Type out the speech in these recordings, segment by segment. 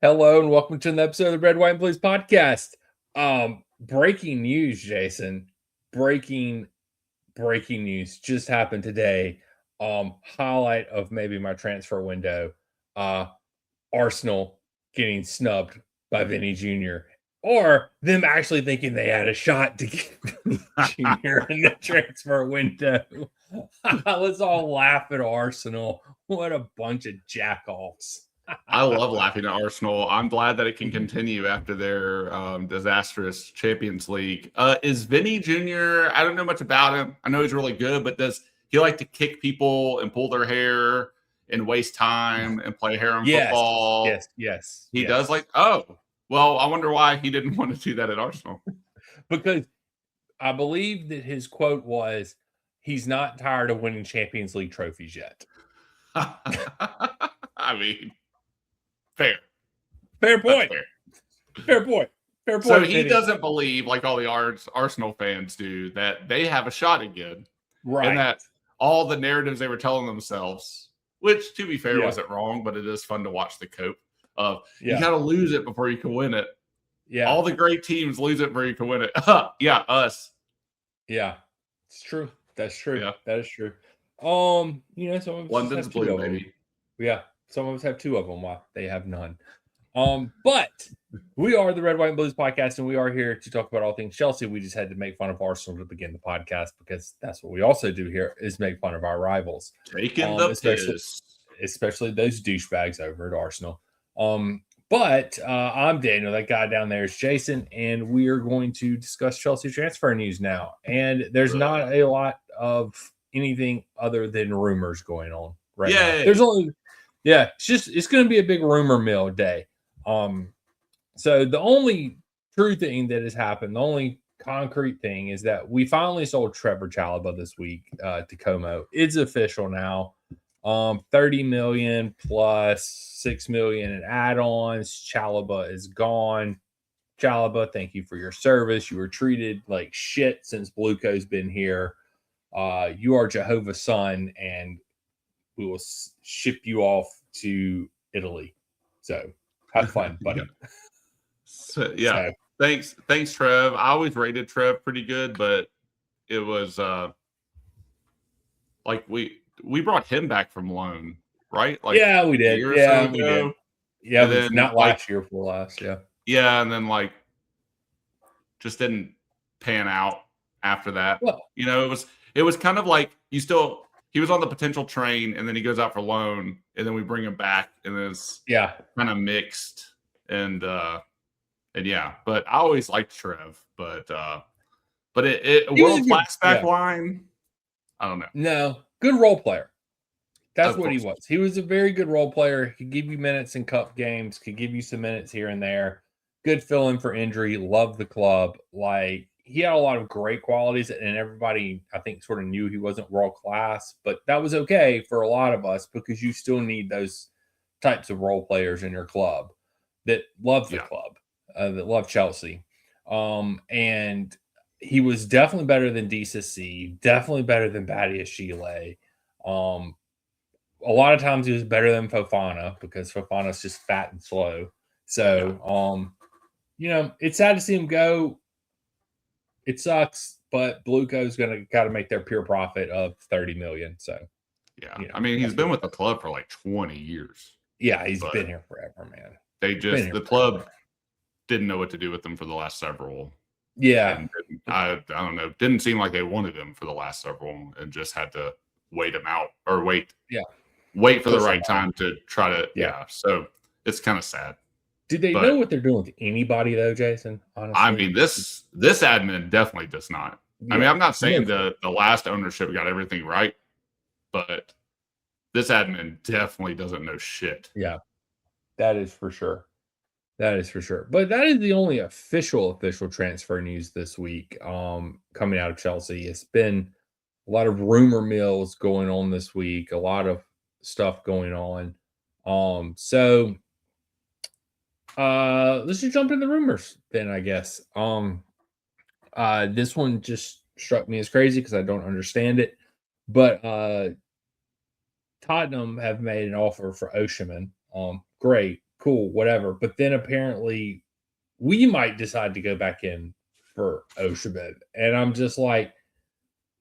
Hello and welcome to another episode of the Red, White, and Blues podcast. Breaking news, Jason. Breaking news just happened today. Highlight of maybe my transfer window. Arsenal getting snubbed by Vinny Jr. Or them actually thinking they had a shot to get Vinny Jr. in the transfer window. Let's all laugh at Arsenal. What a bunch of jack-offs. I love laughing at Arsenal. I'm glad that it can continue after their disastrous Champions League. Is Vinny Jr., I don't know much about him. I know he's really good, but does he like to kick people and pull their hair and waste time and play harem football? Yes. He does like, I wonder why he didn't want to do that at Arsenal. Because I believe that his quote was, he's not tired of winning Champions League trophies yet. I mean, fair point. Fair point. So he doesn't believe, like all the Arsenal fans do, that they have a shot again. Right. And that all the narratives they were telling themselves, which, to be fair, wasn't wrong, but it is fun to watch the cope of, you got to lose it before you can win it. Yeah. All the great teams lose it before you can win it. Us. Yeah. It's true. That's true. Yeah. That is true. Some of us London's blue, baby. Yeah. Some of us have two of them while they have none. But we are the Red, White, and Blues podcast, and we are here to talk about all things Chelsea. We just had to make fun of Arsenal to begin the podcast because that's what we also do here is make fun of our rivals. Taking the piss. Especially those douchebags over at Arsenal. But I'm Daniel. That guy down there is Jason, and we are going to discuss Chelsea transfer news now. And there's not a lot of anything other than rumors going on right now. There's only it's going to be a big rumor mill day. So the only true thing that has happened, the only concrete thing is that we finally sold Trevoh Chalobah this week to Como. It's official now. 30 million plus 6 million in add-ons. Chalobah is gone. Chalobah, thank you for your service. You were treated like shit since Bluco's been here. You are Jehovah's son, and we will ship you off to Italy. So have fun, buddy. Thanks, Trev. I always rated Trev pretty good, but it was like we brought him back from loan, right? Like we did. We did. Yeah, and then, not last year, for last. Yeah, and then just didn't pan out after that. Well, it was kind of like he was on the potential train, and then he goes out for loan, and then we bring him back, and it's kind of mixed, and but I always liked Trev, but world class back line, I don't know. No, good role player. That's what he was. He was a very good role player. He could give you minutes in cup games, could give you some minutes here and there. Good fill in for injury. Loved the club. He had a lot of great qualities, and everybody, I think, sort of knew he wasn't world class, but that was okay for a lot of us because you still need those types of role players in your club that love the club, that love Chelsea. And he was definitely better than Disasi, definitely better than Badiashile. A lot of times he was better than Fofana because Fofana's just fat and slow. So, it's sad to see him go. It sucks, but Bluco's got to make their pure profit of 30 million. So, I mean, he's been with the club for like 20 years. Yeah, he's been here forever, man. The club didn't know what to do with him for the last several. Yeah. I don't know. Didn't seem like they wanted him for the last several and just had to wait him out or wait for the right time to try to. So it's kind of sad. Do they know what they're doing with anybody, though, Jason? Honestly, I mean, this admin definitely does not. I mean, I'm not saying the last ownership got everything right, but this admin definitely doesn't know shit. Yeah, that is for sure. But that is the only official transfer news this week coming out of Chelsea. It's been a lot of rumor mills going on this week, a lot of stuff going on. So let's just jump into the rumors then, I guess. This one just struck me as crazy because I don't understand it. But Tottenham have made an offer for Osimhen. Great. cool, whatever. But then apparently we might decide to go back in for Osimhen. And I'm just like,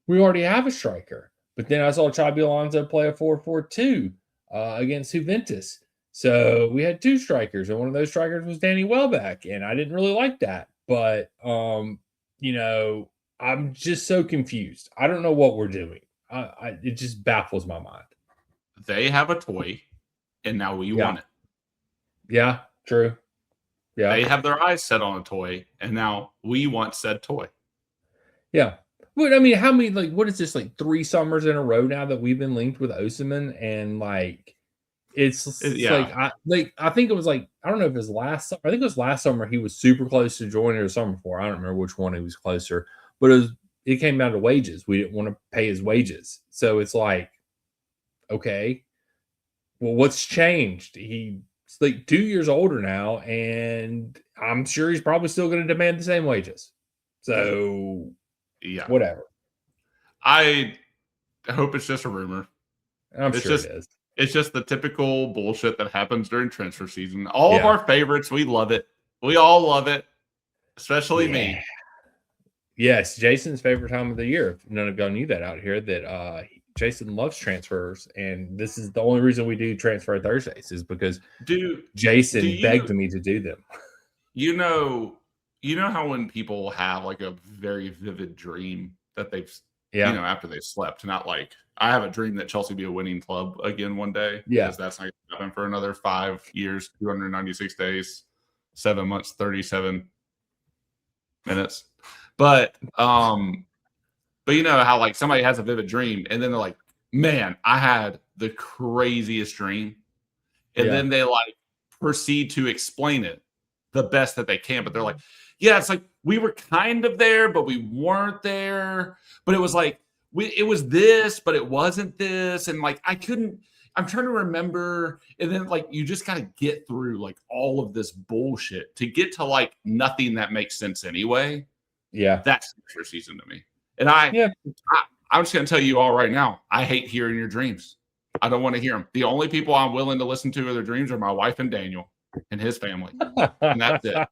we already have a striker. But then I saw Xabi Alonso play a 4-4-2 against Juventus. So we had 2 strikers, and one of those strikers was Danny Welbeck, and I didn't really like that. But, you know, I'm just so confused. I don't know what we're doing. It just baffles my mind. They have a toy, and now we want it. Yeah, true. Yeah. They have their eyes set on a toy, and now we want said toy. Yeah. But I mean, how many, like, what is this, like 3 summers in a row now that we've been linked with Osimhen? And like, it's like, I think it was like, I don't know if it was last summer. I think it was last summer he was super close to joining, or summer before. I don't remember which one he was closer, but it came down to wages. We didn't want to pay his wages. So it's like, okay, well, what's changed? He's like 2 years older now, and I'm sure he's probably still going to demand the same wages. So, yeah, whatever. I hope it's just a rumor. I'm sure it is. It's just the typical bullshit that happens during transfer season. All of our favorites, we love it. We all love it, especially me. Yes, Jason's favorite time of the year. None of y'all knew that out here, that Jason loves transfers, and this is the only reason we do Transfer Thursdays, is because Jason begged me to do them. You know how when people have like a very vivid dream that they've, you know, after they've slept, not like, I have a dream that Chelsea be a winning club again one day. Yeah. Because that's not going to happen for another 5 years, 296 days, 7 months, 37 minutes. But you know how like somebody has a vivid dream and then they're like, man, I had the craziest dream. And then they like proceed to explain it the best that they can. But they're like, yeah, it's like we were kind of there, but we weren't there. But it was like, it was this, but it wasn't this. And like, I'm trying to remember. And then like, you just got to get through like all of this bullshit to get to like nothing that makes sense anyway. Yeah. That's your season to me. And I'm just going to tell you all right now, I hate hearing your dreams. I don't want to hear them. The only people I'm willing to listen to their dreams are my wife and Daniel and his family. And that's it.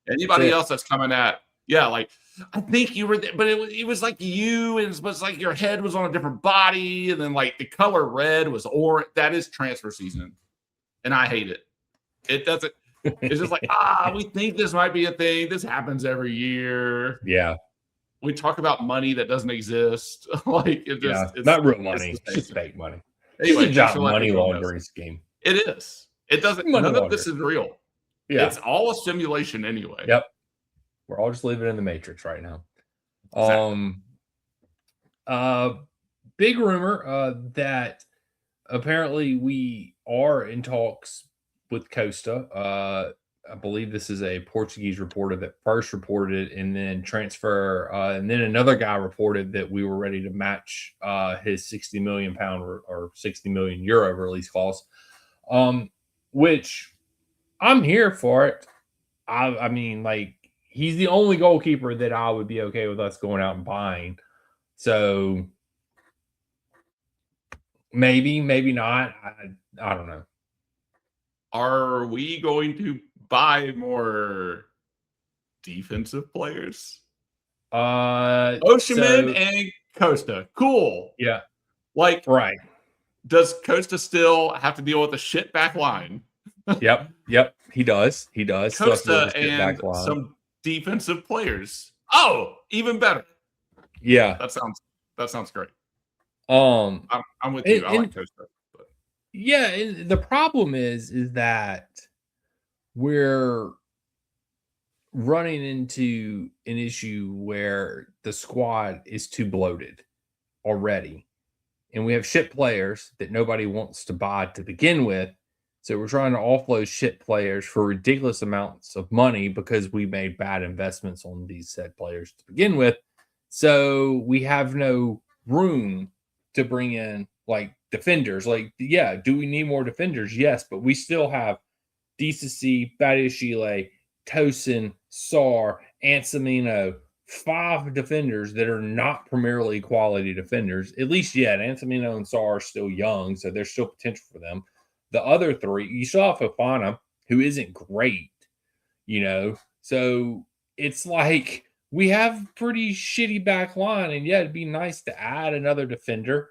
Anybody else that's coming at, like, I think you were there, but it was like you, and it was like your head was on a different body, and then like the color red was orange. That is transfer season, and I hate it. It doesn't. It's just like, we think this might be a thing. This happens every year. Yeah. We talk about money that doesn't exist. Like it's not real money. It's just fake money. Anyway, it's a job money laundering scheme. It is. It doesn't. None of this is real. Yeah. It's all a simulation anyway. Yep. We're all just living in the Matrix right now. Exactly. Big rumor that apparently we are in talks with Costa. I believe this is a Portuguese reporter that first reported, and then transfer, and then another guy reported that we were ready to match his £60 million or 60 million euro release clause, which I'm here for it. I mean, like, he's the only goalkeeper that I would be okay with us going out and buying. So maybe not. I don't know. Are we going to buy more defensive players? Osimhen and Costa. Cool. Yeah. Like, right. Does Costa still have to deal with the shit back line? Yep. He does. Costa and some defensive players. Oh, even better. Yeah. That sounds great. I'm with you. I like Costa. But. Yeah, and the problem is that we're running into an issue where the squad is too bloated already. And we have shit players that nobody wants to buy to begin with. So we're trying to offload shit players for ridiculous amounts of money because we made bad investments on these said players to begin with. So we have no room to bring in like defenders. Like, yeah, do we need more defenders? Yes, but we still have Disasi, Badiashile, Tosin, Sar, Ansamino, 5 defenders that are not primarily quality defenders, at least yet. Ansamino and Sar are still young, so there's still potential for them. The other 3, you still have Fofana, who isn't great, So it's like we have pretty shitty back line, and yeah, it'd be nice to add another defender,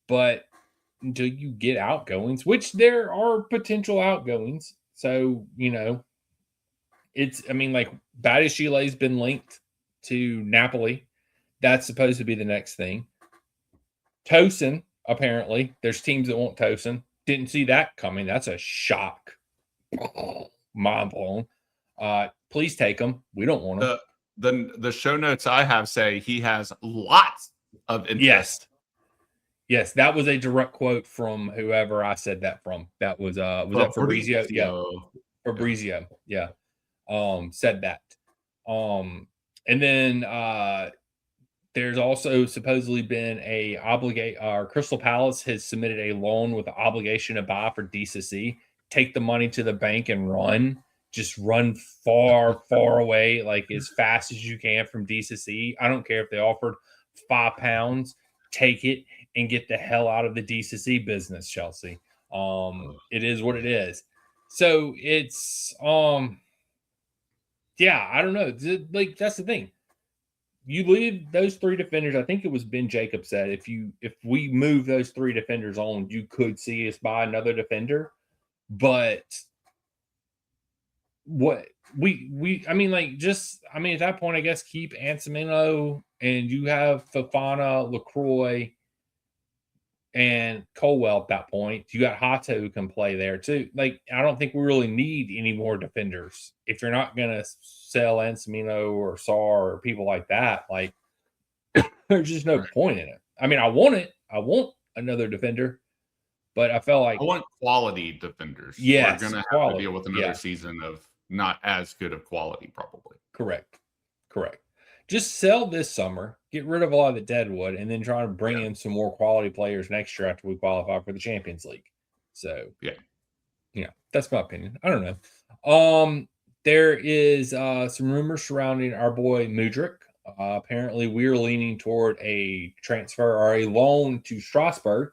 but until you get outgoings, which there are potential outgoings. So, like Badiashile's been linked to Napoli. That's supposed to be the next thing. Tosin, apparently. There's teams that want Tosin. Didn't see that coming. That's a shock. Mind blown. Please take him. We don't want him. The show notes I have say he has lots of interest. Yes, that was a direct quote from whoever I said that from. That was that Fabrizio? Yeah. Fabrizio. Yeah. Said that. And then there's also supposedly been Crystal Palace has submitted a loan with the obligation to buy for Disasi. Take the money to the bank and run. Just run far, far away, like as fast as you can from Disasi. I don't care if they offered £5. Take it and get the hell out of the Disasi business, Chelsea. It is what it is. So it's I don't know. Like, that's the thing. You leave those three defenders. I think it was Ben Jacobs said if we move those three defenders on, you could see us buy another defender. But what at that point, I guess keep Anselmo, and you have Fofana, LaCroix, and Colwell at that point. You got Hato who can play there too. Like, I don't think we really need any more defenders. If you're not going to sell Anselmo or Sarr or people like that, like, there's just no point in it. I mean, I want it. I want another defender, but I felt like I want quality defenders. Yes, we're going to have to deal with another season of not as good of quality, probably. Correct. Just sell this summer, get rid of a lot of the deadwood, and then try to bring in some more quality players next year after we qualify for the Champions League. So, that's my opinion. I don't know. There is some rumors surrounding our boy Mudryk. Apparently, we're leaning toward a transfer or a loan to Strasbourg.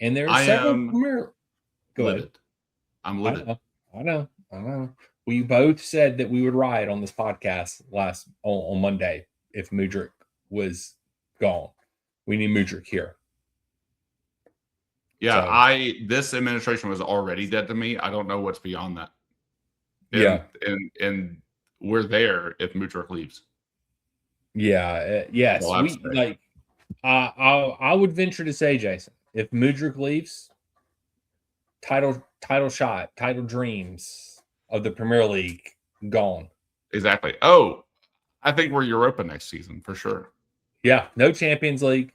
And there's several Premier. Go ahead. I'm livid. I know. We both said that we would riot on this podcast on Monday if Mudryk was gone. We need Mudryk here. Yeah, this administration was already dead to me. I don't know what's beyond that. And we're there if Mudryk leaves. Yeah. Yes. I would venture to say, Jason, if Mudryk leaves, title shot, title dreams of the Premier League gone. Exactly. Oh, I think we're Europa next season for sure. Yeah, no Champions League,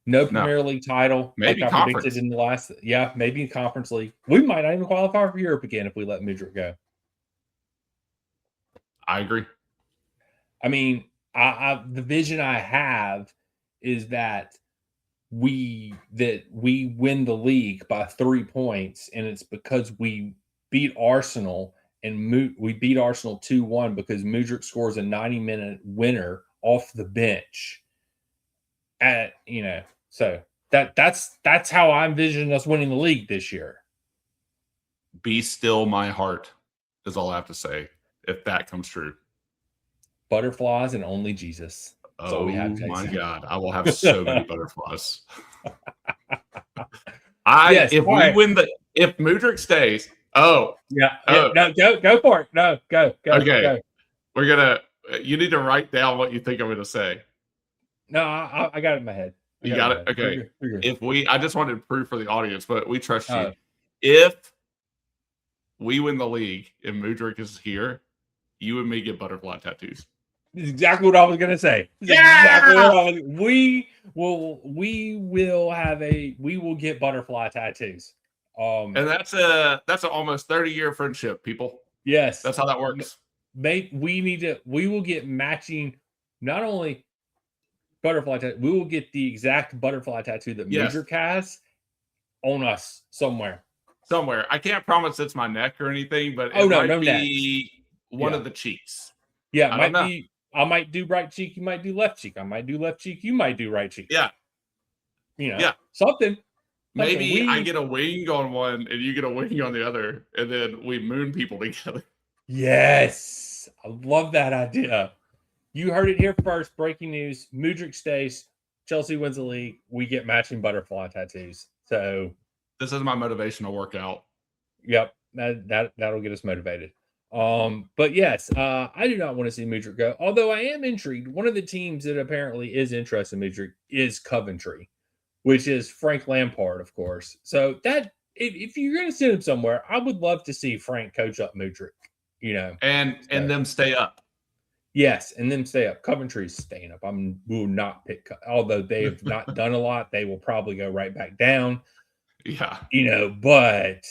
no Premier League title. Maybe like I predicted in the last. Yeah, maybe Conference League. We might not even qualify for Europe again if we let Mudryk go. I agree. I mean, the vision I have is that we win the league by 3 points, and it's because we beat Arsenal. And we beat Arsenal 2-1 because Mudryk scores a 90-minute winner off the bench. So that's how I envision us winning the league this year. Be still my heart is all I have to say if that comes true. Butterflies and only Jesus. That's all we have, Jason. My God, I will have so many butterflies. If Mudryk stays. Oh, yeah. No, go for it. No, go. Okay. Go. You need to write down what you think I'm going to say. No, I got it in my head. You got it? Okay. I just wanted to prove for the audience, but we trust you. Oh. If we win the league and Mudryk is here, you and me get butterfly tattoos. That's exactly what I was going to say. We will get butterfly tattoos. And that's an almost 30-year friendship, people. Yes, that's how that works. We will get matching, not only butterfly tattoo, we will get the exact butterfly tattoo that Mudryk has on us somewhere. I can't promise it's my neck or anything, but it might be one of the cheeks. Yeah, I might do right cheek, you might do left cheek. I might do left cheek, you might do right cheek. Yeah. Something. Maybe I get a wing on one and you get a wing on the other, and then we moon people together. Yes. I love that idea. You heard it here first. Breaking news. Mudryk stays. Chelsea wins the league. We get matching butterfly tattoos. So this is my motivational workout. Yep. That'll get us motivated. But yes, I do not want to see Mudryk go. Although I am intrigued. One of the teams that apparently is interested in Mudryk is Coventry, which is Frank Lampard, of course. So that if you're going to send him somewhere, I would love to see Frank coach up Mudryk. And them stay up. Yes, and them stay up. Coventry's staying up. Will not pick. Although they have not done a lot, they will probably go right back down. Yeah, but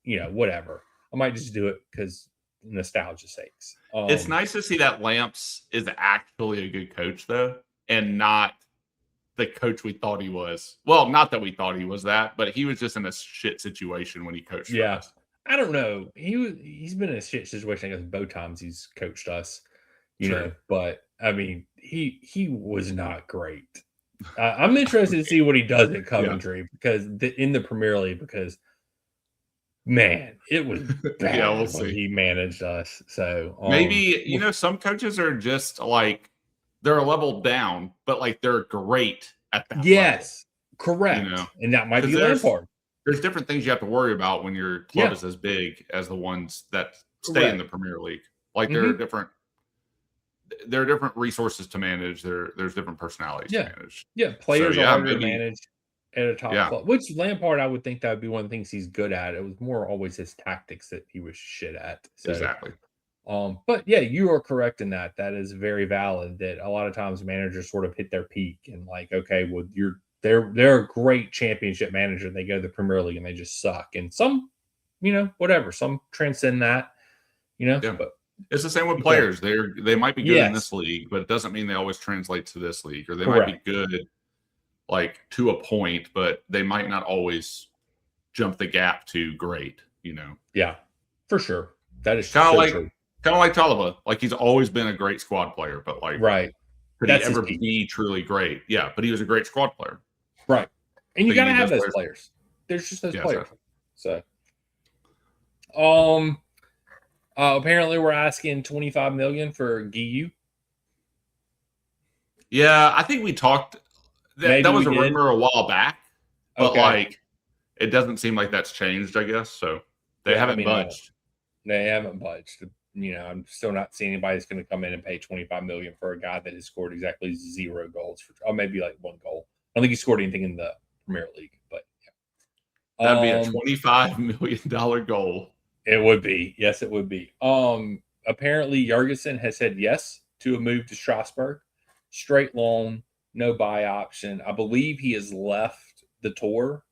whatever. I might just do it because nostalgia sakes. It's nice to see that Lamps is actually a good coach, though, and not the coach we thought he was. Well, not that we thought he was that, but he was just in a shit situation when he coached us. I don't know. He's been in a shit situation, I guess, both times he's coached us. But I mean, he was not great. I'm interested to see what he does at Coventry because in the Premier League, because man, it was bad we'll see. He managed us. So maybe some coaches are just like they're a level down, but like they're great at that. Yes, level, correct. And that might be Lampard. There's different things you have to worry about when your club is as big as the ones that stay in the Premier League. Like there are different resources to manage. There's different personalities to manage. Yeah, players are harder to manage at a top club. Which Lampard, I would think that would be one of the things he's good at. It was more always his tactics that he was shit at. So, exactly. But yeah, you are correct in that. That is very valid. That a lot of times managers sort of hit their peak and like, okay, well, they're a great championship manager. They go to the Premier League and they just suck. And some, whatever. Some transcend that. But it's the same with players. They might be good in this league, but it doesn't mean they always translate to this league. Or they might be good, like to a point, but they might not always jump the gap to great. Yeah, for sure. That is kind of like Chalobah. Like he's always been a great squad player, but like could he ever be truly great? Yeah, but he was a great squad player. Right, and you got to have those players. There's just those players. Exactly. So, apparently we're asking $25 million for Guiu. Yeah, I think we talked. That was a rumor a while back, but like it doesn't seem like that's changed. I guess so. They haven't budged. They haven't budged. I'm still not seeing anybody that's going to come in and pay $25 million for a guy that has scored exactly 0 goals or maybe like 1 goal. I don't think he scored anything in the Premier League, but that'd be a $25 million goal. It would be. Yes, it would be. Apparently Jorgensen has said yes to a move to Strasbourg. Straight loan, no buy option. I believe he has left the tour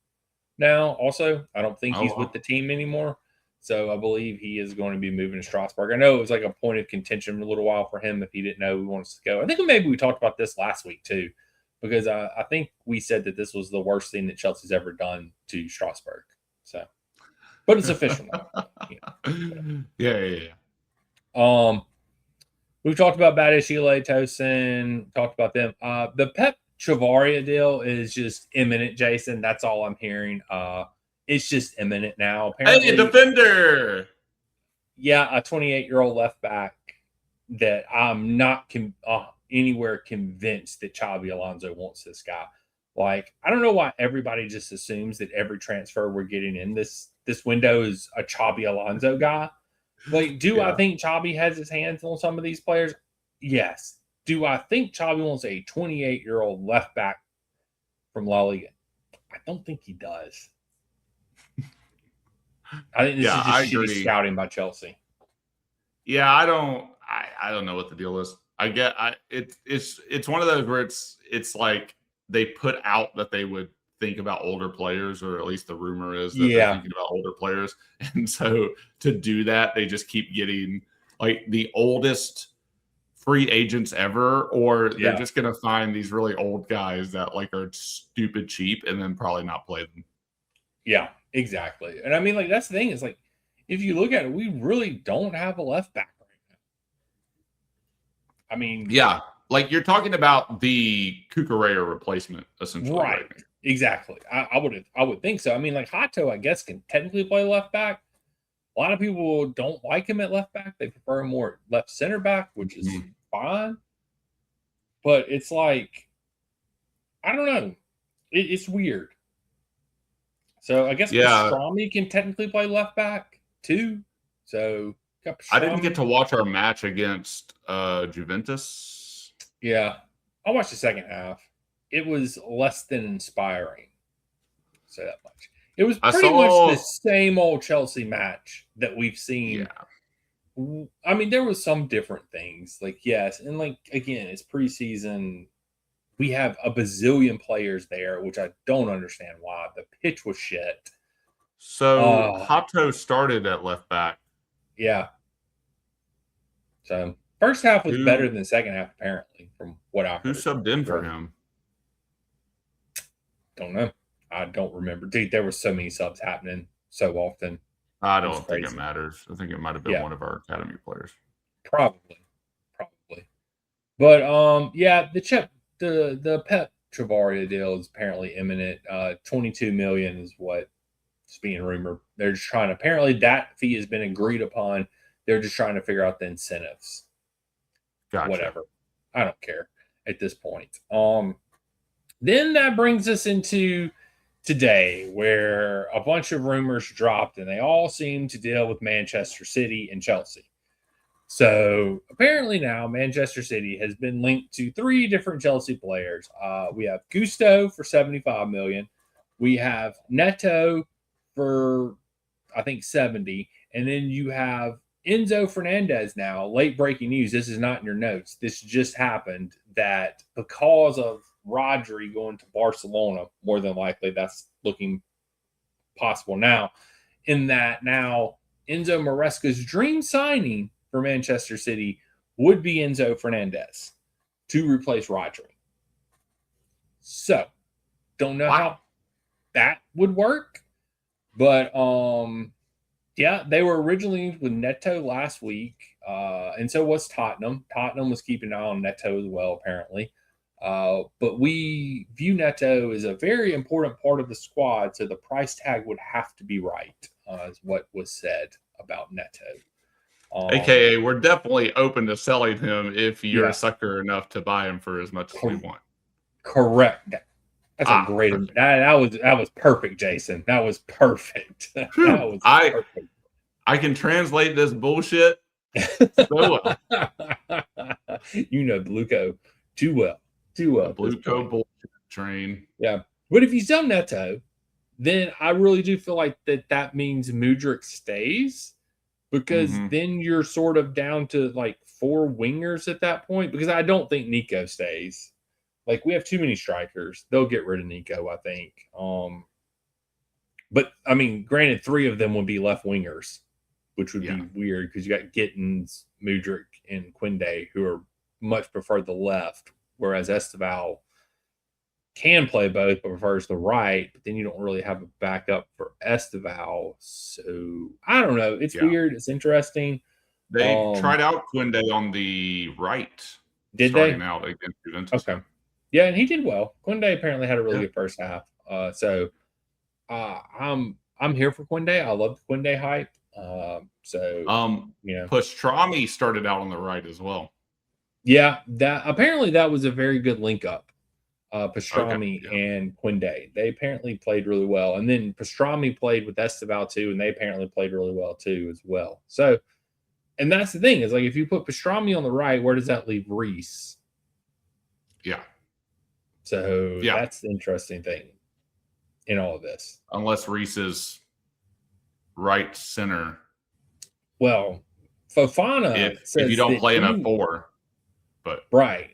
now. Also, I don't think he's with the team anymore. So I believe he is going to be moving to Strasbourg. I know it was like a point of contention a little while for him if he didn't know he wants to go. I think maybe we talked about this last week too, because I think we said that this was the worst thing that Chelsea's ever done to Strasbourg. So, but it's official now. Yeah. We've talked about Badiashile, Tosin, talked about them. The Pep Chavarria deal is just imminent, Jason. That's all I'm hearing. It's just imminent now. Apparently, hey, defender. Yeah, a 28-year-old left back that I'm not anywhere convinced that Xabi Alonso wants this guy. Like, I don't know why everybody just assumes that every transfer we're getting in this window is a Xabi Alonso guy. Like, I think Xabi has his hands on some of these players? Yes. Do I think Xabi wants a 28-year-old left back from La Liga? I don't think he does. I think this is just shitty scouting by Chelsea. Yeah, I don't know what the deal is. It's one of those where it's like they put out that they would think about older players, or at least the rumor is that they're thinking about older players. And so to do that, they just keep getting like the oldest free agents ever, or they're just going to find these really old guys that like are stupid cheap and then probably not play them. Yeah, exactly. And I mean, like, that's the thing is like, if you look at it, we really don't have a left back right now. I mean, like you're talking about the Cucurella replacement, essentially. Right. Exactly. I would think so. I mean, like Hato, I guess, can technically play left back. A lot of people don't like him at left back. They prefer him more left center back, which is fine. But it's like, I don't know. It's weird. So I guess Pastrami can technically play left back too. So I didn't get to watch our match against Juventus. Yeah. I watched the second half. It was less than inspiring. Say that much. It was pretty much the same old Chelsea match that we've seen. Yeah. I mean, there was some different things. Like, yes. And like, again, it's preseason. We have a bazillion players there, which I don't understand why. The pitch was shit. So Hato started at left back. Yeah. So first half was better than the second half, apparently, from what I heard. Who subbed in for him? Don't know. I don't remember. Dude, there were so many subs happening so often. I don't think it matters. I think it might have been one of our academy players. Probably. But the Pep Chavarria deal is apparently imminent. 22 million is what is being rumored. They're just trying to, apparently that fee has been agreed upon. They're just trying to figure out the incentives. Gotcha. Whatever. I don't care at this point. Then that brings us into today, where a bunch of rumors dropped, and they all seem to deal with Manchester City and Chelsea. So apparently now Manchester City has been linked to 3 different Chelsea players. We have Gusto for 75 million. We have Neto for, I think, 70. And then you have Enzo Fernandez now. Late breaking news. This is not in your notes. This just happened that because of Rodri going to Barcelona, more than likely that's looking possible now, in that now Enzo Maresca's dream signing for Manchester City would be Enzo Fernandez to replace Rodri. So, don't know how that would work, but yeah, they were originally with Neto last week, and so was Tottenham. Tottenham was keeping an eye on Neto as well, apparently. But we view Neto as a very important part of the squad, so the price tag would have to be right, is what was said about Neto. AKA, we're definitely open to selling him if you're a sucker enough to buy him for as much as we want. Correct. That's a great. That was perfect, Jason. That was perfect. That was perfect. I can translate this bullshit so well. You know Bluco too well. Too well. Bluco bullshit train. Yeah. But if you sell Neto, then I really do feel like that means Mudryk stays, because then you're sort of down to like 4 wingers at that point, because I don't think Nico stays. Like, we have too many strikers. They'll get rid of Nico, I think. But I mean, granted, 3 of them would be left wingers, which would be weird, because you got Gittins, Mudryk, and Quenda, who are much prefer the left, whereas Esteval can play both but prefers the right. But then you don't really have a backup for Esteval. So I don't know. It's weird. It's interesting. They tried out Quenda on the right. Did they? Starting out against Juventus. Okay. Yeah, and he did well. Quenda apparently had a really good first half. So I'm here for Quenda. I love the Quenda hype. Pastrami started out on the right as well. Yeah, that was a very good link up. Pastrami and Quenda. They apparently played really well. And then Pastrami played with Esteval too, and they apparently played really well too as well. So, and that's the thing, is like, if you put Pastrami on the right, where does that leave Reece? Yeah. So that's the interesting thing in all of this. Unless Reece is right center. Well, Fofana if you don't play in a 4. But right.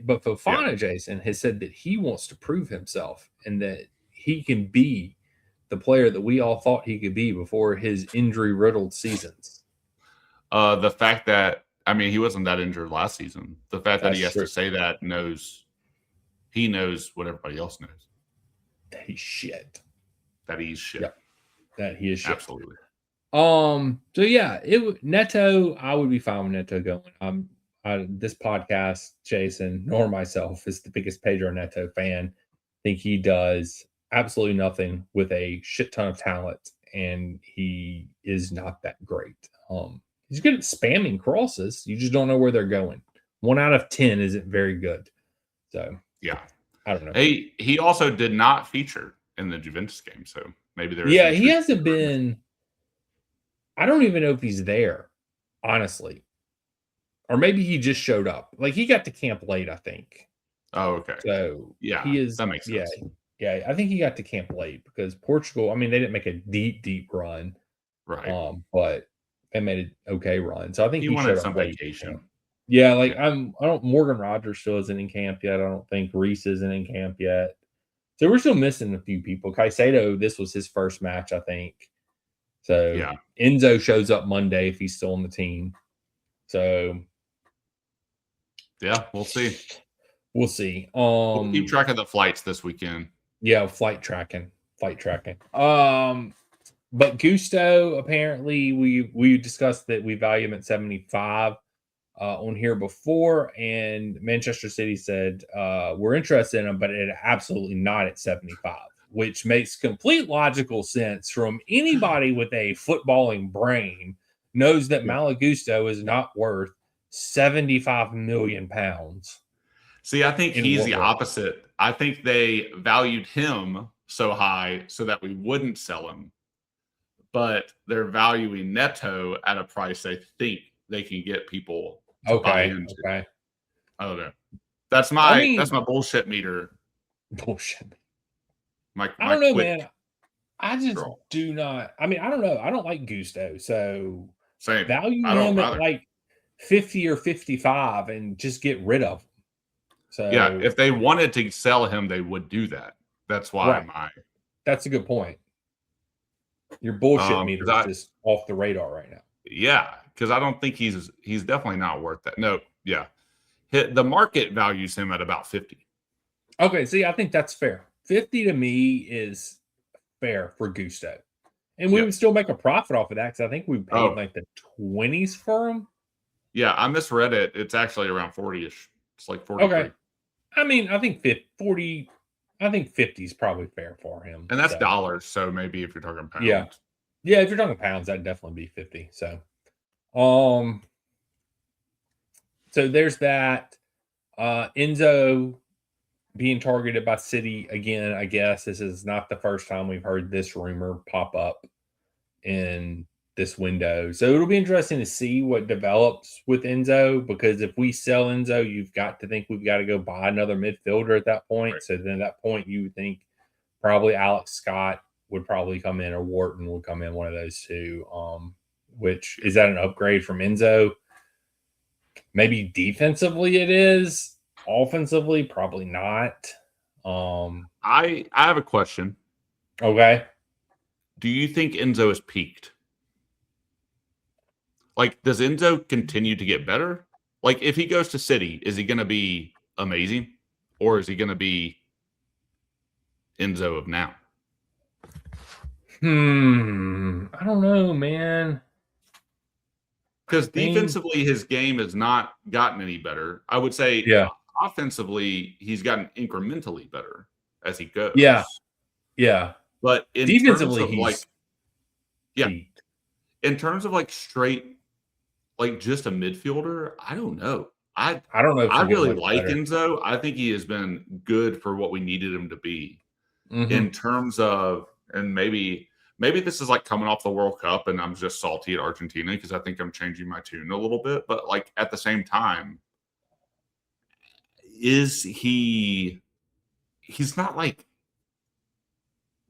But Fofana, Jason, has said that he wants to prove himself and that he can be the player that we all thought he could be before his injury-riddled seasons. The fact that, I mean, he wasn't that injured last season. The fact that he has to say that he knows what everybody else knows. That he's shit. That he's shit. Yep. That he is shit. Absolutely. So yeah, Neto, I would be fine with Neto going. This podcast, Jason, nor myself, is the biggest Pedro Neto fan. think he does absolutely nothing with a shit ton of talent, and he is not that great. He's good at spamming crosses. You just don't know where they're going. 1 out of 10 isn't very good. So yeah, I don't know. He also did not feature in the Juventus game, so maybe there. Yeah, he hasn't been. I don't even know if he's there, honestly, or maybe he just showed up. Like he got to camp late, I think. Oh, okay. So yeah, he is. That makes sense. Yeah. I think he got to camp late because Portugal. I mean, they didn't make a deep run, right? But they made an okay run. So I think he wanted some vacation. Yeah, like I don't. Morgan Rogers still isn't in camp yet. I don't think Reese isn't in camp yet. So we're still missing a few people. Caicedo, this was his first match, I think. So yeah, Enzo shows up Monday if he's still on the team. So yeah, we'll see. We'll see. We'll keep track of the flights this weekend. Yeah, flight tracking. But Gusto, apparently, we discussed that we value him at 75 on here before, and Manchester City said we're interested in him, but absolutely not at 75, which makes complete logical sense from anybody with a footballing brain knows that Malo Gusto is not worth 75 million pounds. See, I think he's the opposite. I think they valued him so high so that we wouldn't sell him, but they're valuing Neto at a price they think they can get people to buy into. Okay. I don't know. That's my bullshit meter. Bullshit. I don't know, man. I just do not. I mean, I don't know. I don't like Gusto, so same. Value him at like 50 or 55 and just get rid of him. So yeah, if they wanted to sell him, they would do that. That's why That's a good point. Your bullshit meter is just off the radar right now. Yeah, because I don't think he's definitely not worth that. No, yeah. The market values him at about 50. Okay, see, I think that's fair. 50 to me is fair for Gusto. And we would still make a profit off of that because I think we paid like the 20s for him. Yeah, I misread it. It's actually around 40-ish. It's like 40. Okay. I mean, I think 40. I think 50 is probably fair for him. And that's dollars, so maybe if you're talking pounds. Yeah. Yeah, if you're talking pounds, that'd definitely be 50. So so there's that. Enzo being targeted by City again, I guess. This is not the first time we've heard this rumor pop up in this window. So it'll be interesting to see what develops with Enzo, because if we sell Enzo, you've got to think we've got to go buy another midfielder at that point. Right. So then at that point, you would think probably Alex Scott would probably come in, or Wharton would come in, one of those two. Which is that an upgrade from Enzo? Maybe defensively it is. Offensively, probably not. I have a question. Okay. Do you think Enzo is peaked? Like, does Enzo continue to get better? Like, if he goes to City, is he going to be amazing? Or is he going to be Enzo of now? I don't know, man. Because defensively, his game has not gotten any better. I would say offensively, he's gotten incrementally better as he goes. Yeah. But in defensively, terms of like, in terms of like straight, like just a midfielder, I don't know. I don't know. I really like Enzo. I think he has been good for what we needed him to be. In terms of, and maybe this is like coming off the World Cup and I'm just salty at Argentina because I think I'm changing my tune a little bit. But like at the same time, he's not like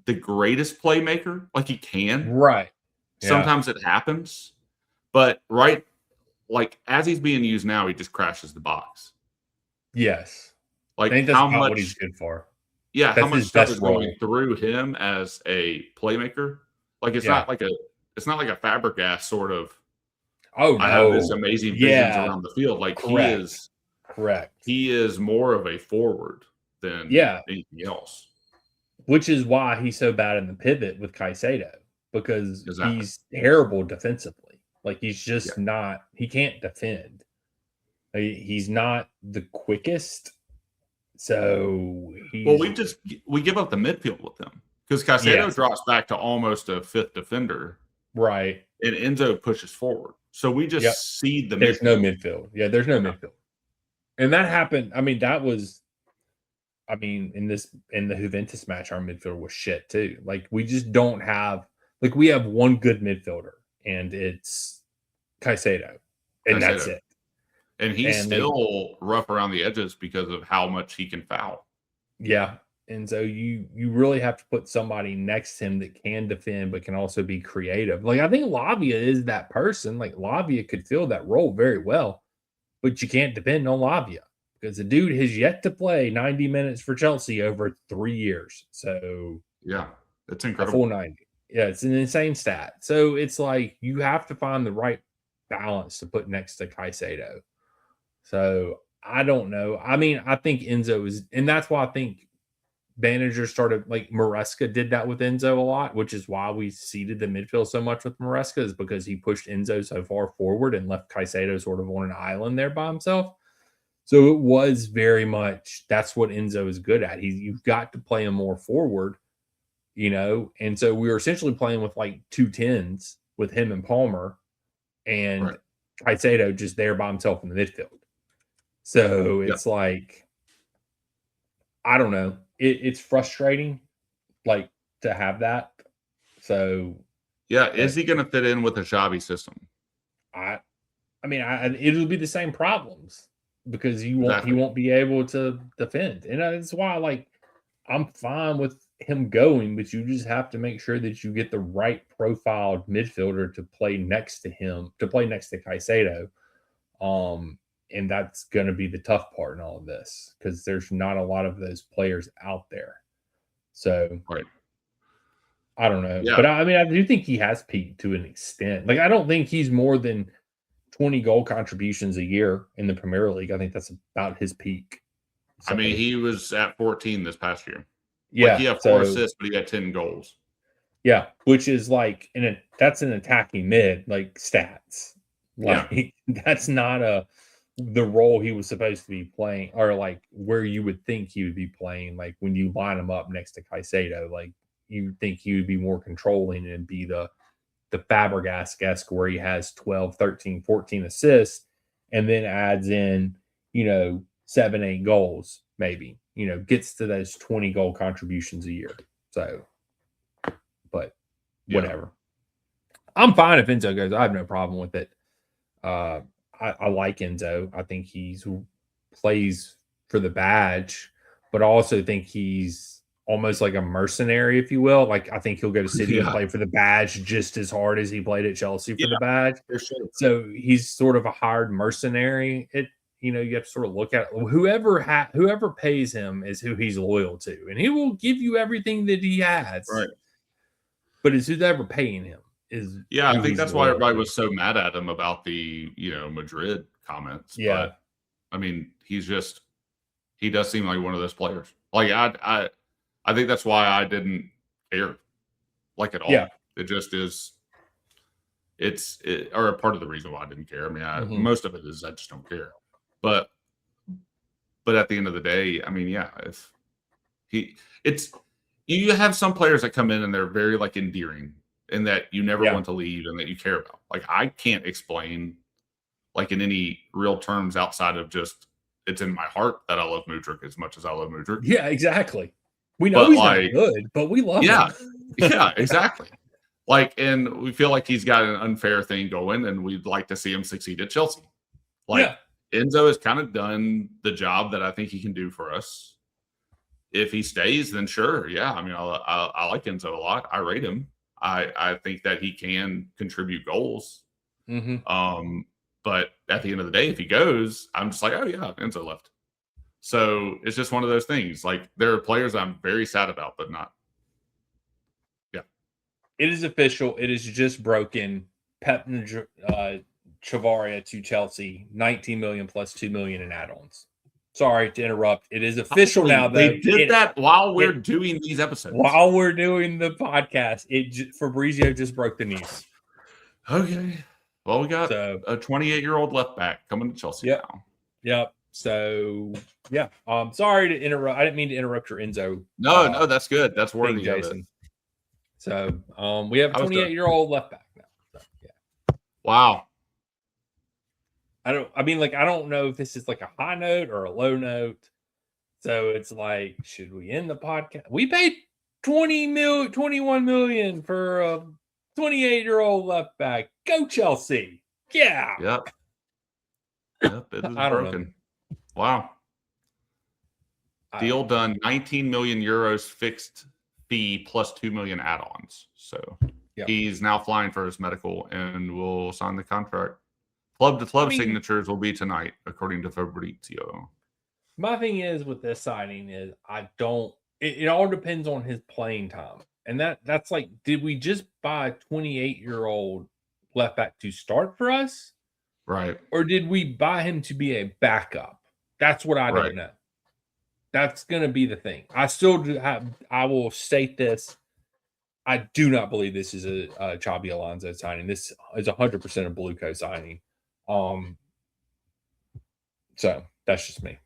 the greatest playmaker. Like he can. Right. Yeah. Sometimes it happens. But like as he's being used now, he just crashes the box. Yes. Like I think that's not what he's good for. Yeah, how much stuff is going through him as a playmaker? Like it's not like a Fabregas sort of. Oh no! I have this amazing visions around the field. Like he is more of a forward than anything else. Which is why he's so bad in the pivot with Caicedo, because he's terrible defensively. Like he's just not. He can't defend. He's not the quickest. So we give up the midfield with him because Caicedo drops back to almost a fifth defender, right? And Enzo pushes forward. So we just cede the There's no midfield. Yeah, there's no midfield. And that happened. I mean, in the Juventus match, our midfielder was shit too. Like, we just don't have, like, we have one good midfielder, and it's Caicedo. And that's it. And he's still rough around the edges because of how much he can foul. Yeah. And so you really have to put somebody next to him that can defend but can also be creative. Like, I think Lavia is that person. Like, Lavia could fill that role very well, but you can't depend on Lavia because the dude has yet to play 90 minutes for Chelsea over 3 years. So yeah, it's incredible. A full 90. Yeah, it's an insane stat. So it's like you have to find the right balance to put next to Caicedo. So I don't know. I mean, I think Enzo is, and that's why I think managers started, like Maresca did that with Enzo a lot, which is why we seeded the midfield so much with Maresca, is because he pushed Enzo so far forward and left Caicedo sort of on an island there by himself. So it was very much, that's what Enzo is good at. You've got to play him more forward, and so we were essentially playing with like 2 10s with him and Palmer and Caicedo just there by himself in the midfield. So it's like, I don't know. It's frustrating, like, to have that. So yeah, is he going to fit in with the Xavi system? It'll be the same problems because he won't be able to defend, and that's why, like, I'm fine with him going, but you just have to make sure that you get the right profiled midfielder to play next to him, to play next to Caicedo. And that's going to be the tough part in all of this because there's not a lot of those players out there. So I don't know. Yeah. But I do think he has peaked to an extent. Like, I don't think he's more than 20 goal contributions a year in the Premier League. I think that's about his peak. So, he was at 14 this past year. Yeah. Like, he had 4 assists, but he had 10 goals. Yeah. Which is like, that's an attacking mid, like, stats. Like, that's not the role he was supposed to be playing, or like where you would think he would be playing. Like, when you line him up next to Caicedo, like, you think he would be more controlling and be the Fabregas-esque where he has 12, 13, 14 assists and then adds in, 7, 8 goals, maybe, gets to those 20 goal contributions a year. So, but whatever. I'm fine if Enzo goes. I have no problem with it. I like Enzo. I think he's plays for the badge, but I also think he's almost like a mercenary, if you will. Like, I think he'll go to City and play for the badge just as hard as he played at Chelsea for the badge. For sure. So he's sort of a hired mercenary. You have to sort of look at it. Whoever pays him is who he's loyal to, and he will give you everything that he has. Right. But it's who's ever paying him. I think that's why everybody was so mad at him about the Madrid comments. Yeah, but, he does seem like one of those players. Like, I think that's why I didn't care, like, at all. Yeah, it just is. Or a part of the reason why I didn't care. Most of it is I just don't care. But at the end of the day, if you have some players that come in and they're very, like, endearing, and that you never want to leave and that you care about. Like, I can't explain, like, in any real terms outside of just, it's in my heart that I love Mudryk as much as I love Mudryk. Yeah, exactly. We know he's not good, but we love him. Yeah, exactly. Like, and we feel like he's got an unfair thing going, and we'd like to see him succeed at Chelsea. Like, Enzo has kind of done the job that I think he can do for us. If he stays, then sure. Yeah. I like Enzo a lot. I rate him. I think that he can contribute goals. Mm-hmm. But at the end of the day, if he goes, I'm just like, oh yeah, Enzo left. So it's just one of those things. Like, there are players I'm very sad about, but not. Yeah. It is official. It is just broken. Pep Chavarria to Chelsea, 19 million plus 2 million in add-ons. Sorry to interrupt. It is official now, though. They did that while we're doing these episodes. While we're doing the podcast, Fabrizio just broke the news. Okay. Well, we got a 28-year-old left back coming to Chelsea now. Yep. So yeah, sorry to interrupt. I didn't mean to interrupt your Enzo. No, that's good. That's worthy, Jason. So we have a 28-year-old left back now. So, yeah. Wow. I don't know if this is like a high note or a low note. So it's like, should we end the podcast? We paid 21 million for a 28-year-old left back. Go Chelsea. Yeah. Yep. It is broken. Wow. Deal done. 19 million euros fixed fee plus 2 million add-ons. So he's now flying for his medical and will sign the contract. Club-to-club signatures will be tonight, according to Fabrizio. My thing is with this signing is it all depends on his playing time. And that's like, did we just buy a 28-year-old left back to start for us? Right. Or did we buy him to be a backup? That's what I don't know. That's going to be the thing. I will state this. I do not believe this is a Xabi Alonso signing. This is 100% a Blueco signing. So that's just me.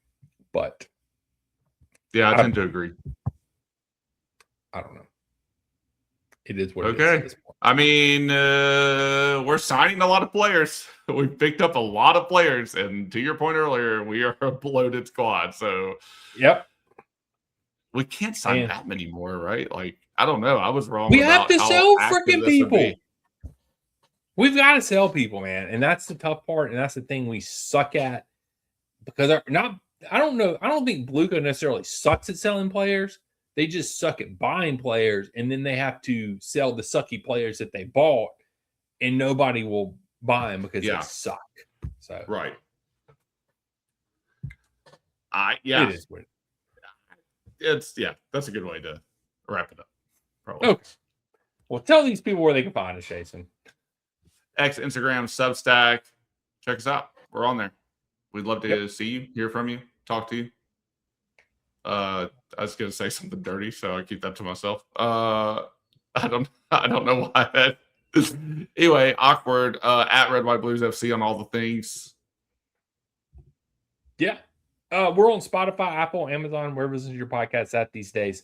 But yeah, I tend to agree. I don't know. It is what it is at at this point. I mean, we're signing a lot of players. We've picked up a lot of players, and to your point earlier, we are a bloated squad. So, yep, we can't sign that many more, right? Like, I don't know. I was wrong. We have to sell freaking people. We've got to sell people, man, and that's the tough part, and that's the thing we suck at because I don't know. I don't think Blueco necessarily sucks at selling players. They just suck at buying players, and then they have to sell the sucky players that they bought, and nobody will buy them because they suck. So right. It is weird. That's a good way to wrap it up. Probably. Okay. Well, tell these people where they can find us, Jason. X, Instagram, Substack. Check us out. We're on there. We'd love to see you, hear from you, talk to you. I was going to say something dirty, so I keep that to myself. I don't know why that. Anyway, awkward. At Red White Blues FC on all the things. Yeah, we're on Spotify, Apple, Amazon, wherever this is your podcast at these days.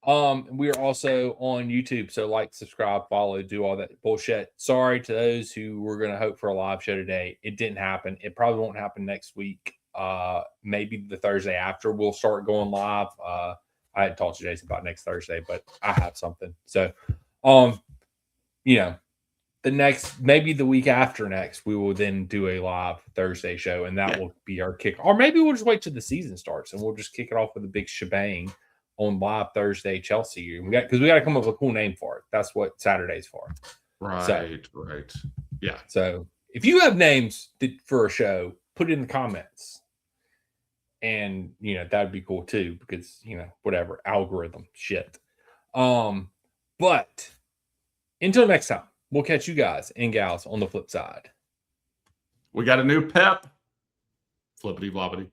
We are also on YouTube, so like, subscribe, follow, do all that bullshit. Sorry to those who were going to hope for a live show today. It didn't happen. It probably won't happen next week. Maybe the Thursday after we'll start going live. I had talked to Jason about next Thursday, but I have something. So, maybe the week after next, we will then do a live Thursday show, and that will be our kick. Or maybe we'll just wait till the season starts and we'll just kick it off with a big shebang on live Thursday Chelsea. Because we got to come up with a cool name for it. That's what Saturday's for. Right. Yeah. So if you have names for a show, put it in the comments. And, that'd be cool too, because, whatever, algorithm shit. But until next time, we'll catch you guys and gals on the flip side. We got a new Pep. Flippity floppity.